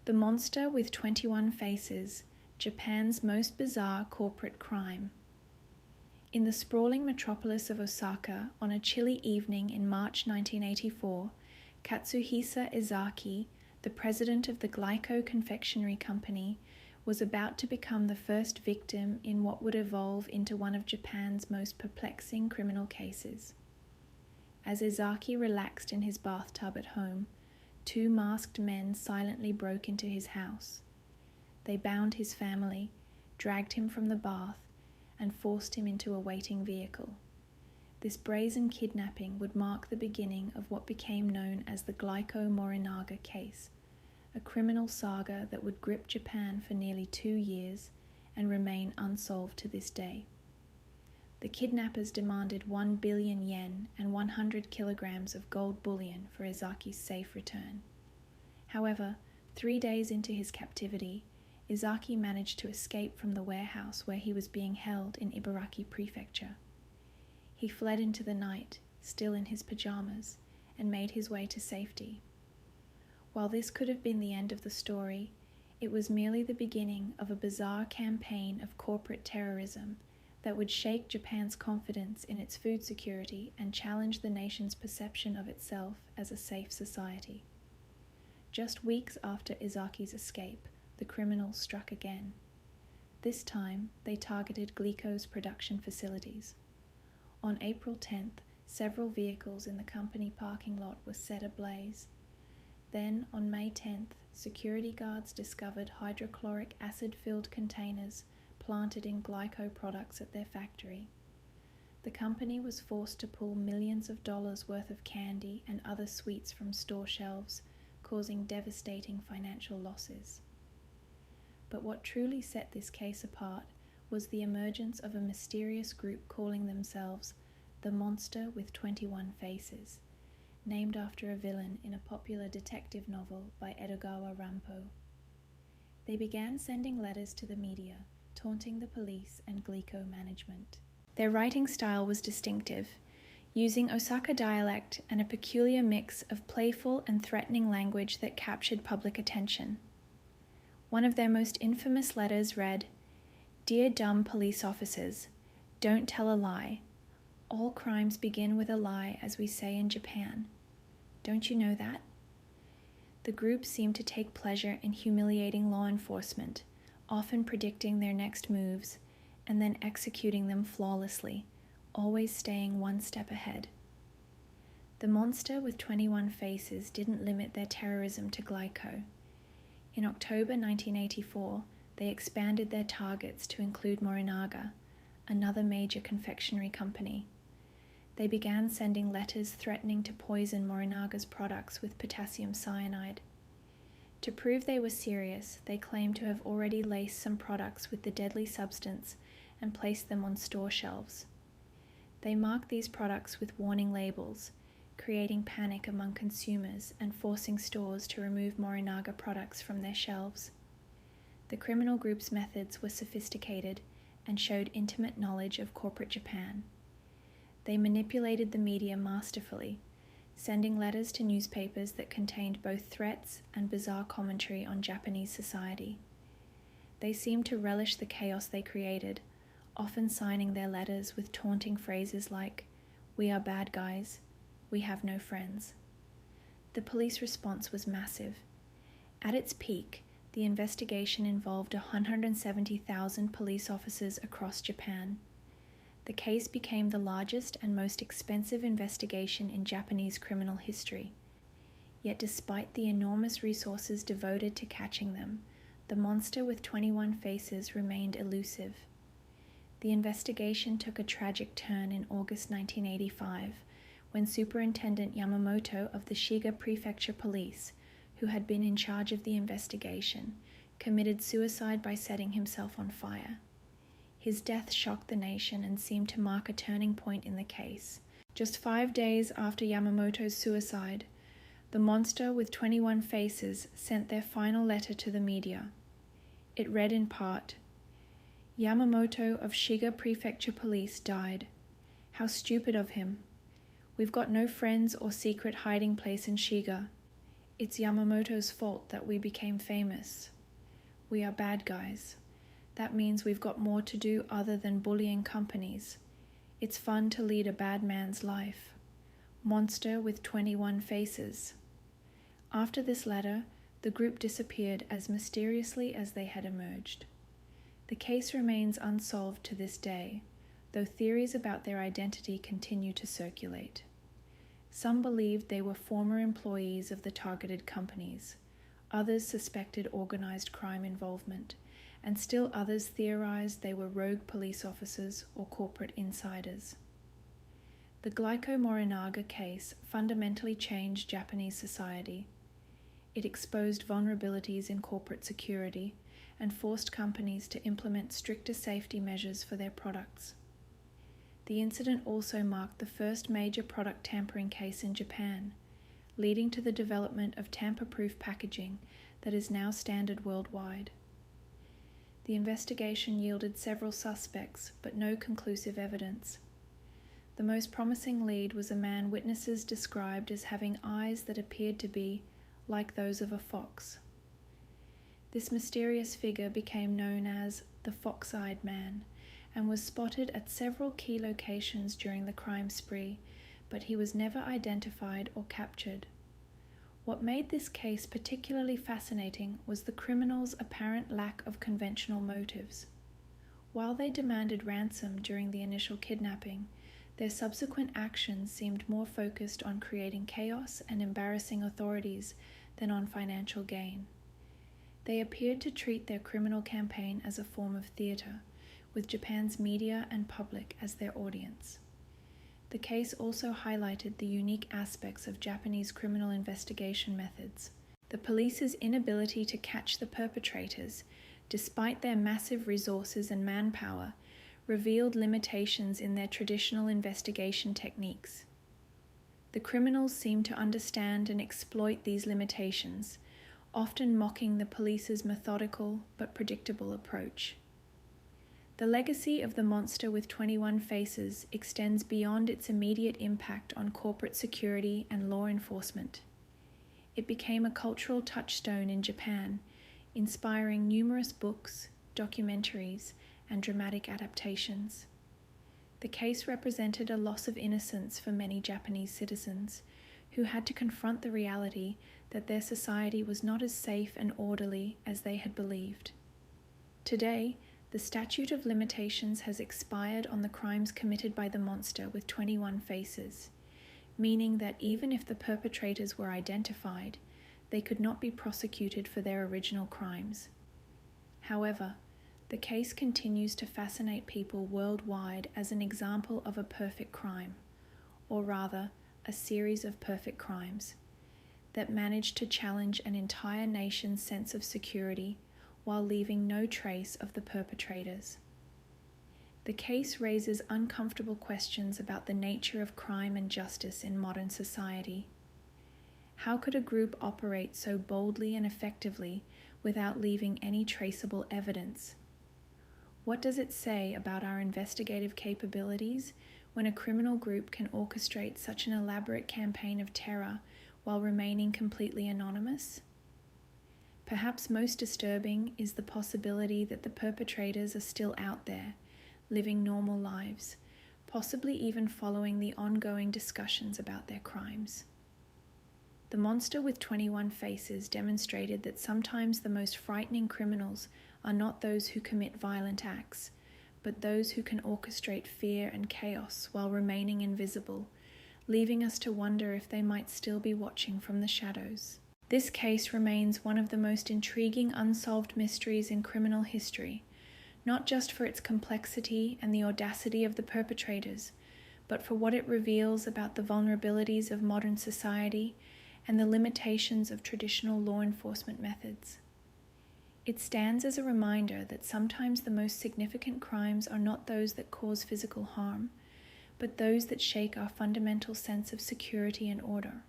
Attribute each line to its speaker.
Speaker 1: The Monster with 21 Faces, Japan's most bizarre corporate crime. In the sprawling metropolis of Osaka, on a chilly evening in March 1984, Katsuhisa Ezaki, the president of the Glico Confectionery Company, was about to become the first victim in what would evolve into one of Japan's most perplexing criminal cases. As Ezaki relaxed in his bathtub at home, two masked men silently broke into his house. They bound his family, dragged him from the bath, and forced him into a waiting vehicle. This brazen kidnapping would mark the beginning of what became known as the Glico-Morinaga case, a criminal saga that would grip Japan for nearly 2 years and remain unsolved to this day. The kidnappers demanded 1 billion yen and 100 kilograms of gold bullion for Ezaki's safe return. However, 3 days into his captivity, Ezaki managed to escape from the warehouse where he was being held in Ibaraki Prefecture. He fled into the night, still in his pajamas, and made his way to safety. While this could have been the end of the story, it was merely the beginning of a bizarre campaign of corporate terrorism that would shake Japan's confidence in its food security and challenge the nation's perception of itself as a safe society. Just weeks after Ezaki's escape, the criminals struck again. This time, they targeted Glico's production facilities. On April 10th, several vehicles in the company parking lot were set ablaze. Then, on May 10th, security guards discovered hydrochloric acid-filled containers planted in Glico products at their factory. The company was forced to pull millions of dollars worth of candy and other sweets from store shelves, causing devastating financial losses. But what truly set this case apart was the emergence of a mysterious group calling themselves the Monster with 21 Faces, named after a villain in a popular detective novel by Edogawa Rampo. They began sending letters to the media, taunting the police and Glico management. Their writing style was distinctive, using Osaka dialect and a peculiar mix of playful and threatening language that captured public attention. One of their most infamous letters read, "Dear dumb police officers, don't tell a lie. All crimes begin with a lie, as we say in Japan. Don't you know that?" The group seemed to take pleasure in humiliating law enforcement, often predicting their next moves, and then executing them flawlessly, always staying one step ahead. The Monster with 21 Faces didn't limit their terrorism to Glico. In October 1984, they expanded their targets to include Morinaga, another major confectionery company. They began sending letters threatening to poison Morinaga's products with potassium cyanide. To prove they were serious, they claimed to have already laced some products with the deadly substance and placed them on store shelves. They marked these products with warning labels, creating panic among consumers and forcing stores to remove Morinaga products from their shelves. The criminal group's methods were sophisticated and showed intimate knowledge of corporate Japan. They manipulated the media masterfully, sending letters to newspapers that contained both threats and bizarre commentary on Japanese society. They seemed to relish the chaos they created, often signing their letters with taunting phrases like, "We are bad guys. We have no friends." The police response was massive. At its peak, the investigation involved 170,000 police officers across Japan. The case became the largest and most expensive investigation in Japanese criminal history. Yet despite the enormous resources devoted to catching them, the Monster with 21 Faces remained elusive. The investigation took a tragic turn in August 1985, when Superintendent Yamamoto of the Shiga Prefecture Police, who had been in charge of the investigation, committed suicide by setting himself on fire. His death shocked the nation and seemed to mark a turning point in the case. Just 5 days after Yamamoto's suicide, the Monster with 21 Faces sent their final letter to the media. It read in part, "Yamamoto of Shiga Prefecture Police died. How stupid of him. We've got no friends or secret hiding place in Shiga. It's Yamamoto's fault that we became famous. We are bad guys. That means we've got more to do other than bullying companies. It's fun to lead a bad man's life. Monster with 21 faces. After this letter, the group disappeared as mysteriously as they had emerged. The case remains unsolved to this day, though theories about their identity continue to circulate. Some believed they were former employees of the targeted companies. Others suspected organized crime involvement, and still others theorized they were rogue police officers or corporate insiders. The Glico-Morinaga case fundamentally changed Japanese society. It exposed vulnerabilities in corporate security and forced companies to implement stricter safety measures for their products. The incident also marked the first major product tampering case in Japan, leading to the development of tamper-proof packaging that is now standard worldwide. The investigation yielded several suspects, but no conclusive evidence. The most promising lead was a man witnesses described as having eyes that appeared to be like those of a fox. This mysterious figure became known as the Fox-Eyed Man and was spotted at several key locations during the crime spree, but he was never identified or captured. What made this case particularly fascinating was the criminals' apparent lack of conventional motives. While they demanded ransom during the initial kidnapping, their subsequent actions seemed more focused on creating chaos and embarrassing authorities than on financial gain. They appeared to treat their criminal campaign as a form of theater, with Japan's media and public as their audience. The case also highlighted the unique aspects of Japanese criminal investigation methods. The police's inability to catch the perpetrators, despite their massive resources and manpower, revealed limitations in their traditional investigation techniques. The criminals seemed to understand and exploit these limitations, often mocking the police's methodical but predictable approach. The legacy of the monster with 21 faces extends beyond its immediate impact on corporate security and law enforcement. It became a cultural touchstone in Japan, inspiring numerous books, documentaries, and dramatic adaptations. The case represented a loss of innocence for many Japanese citizens, who had to confront the reality that their society was not as safe and orderly as they had believed. Today, the statute of limitations has expired on the crimes committed by the monster with 21 faces, meaning that even if the perpetrators were identified, they could not be prosecuted for their original crimes. However, the case continues to fascinate people worldwide as an example of a perfect crime, or rather, a series of perfect crimes, that managed to challenge an entire nation's sense of security while leaving no trace of the perpetrators. The case raises uncomfortable questions about the nature of crime and justice in modern society. How could a group operate so boldly and effectively without leaving any traceable evidence? What does it say about our investigative capabilities when a criminal group can orchestrate such an elaborate campaign of terror while remaining completely anonymous? Perhaps most disturbing is the possibility that the perpetrators are still out there, living normal lives, possibly even following the ongoing discussions about their crimes. The monster with 21 faces demonstrated that sometimes the most frightening criminals are not those who commit violent acts, but those who can orchestrate fear and chaos while remaining invisible, leaving us to wonder if they might still be watching from the shadows. This case remains one of the most intriguing unsolved mysteries in criminal history, not just for its complexity and the audacity of the perpetrators, but for what it reveals about the vulnerabilities of modern society and the limitations of traditional law enforcement methods. It stands as a reminder that sometimes the most significant crimes are not those that cause physical harm, but those that shake our fundamental sense of security and order.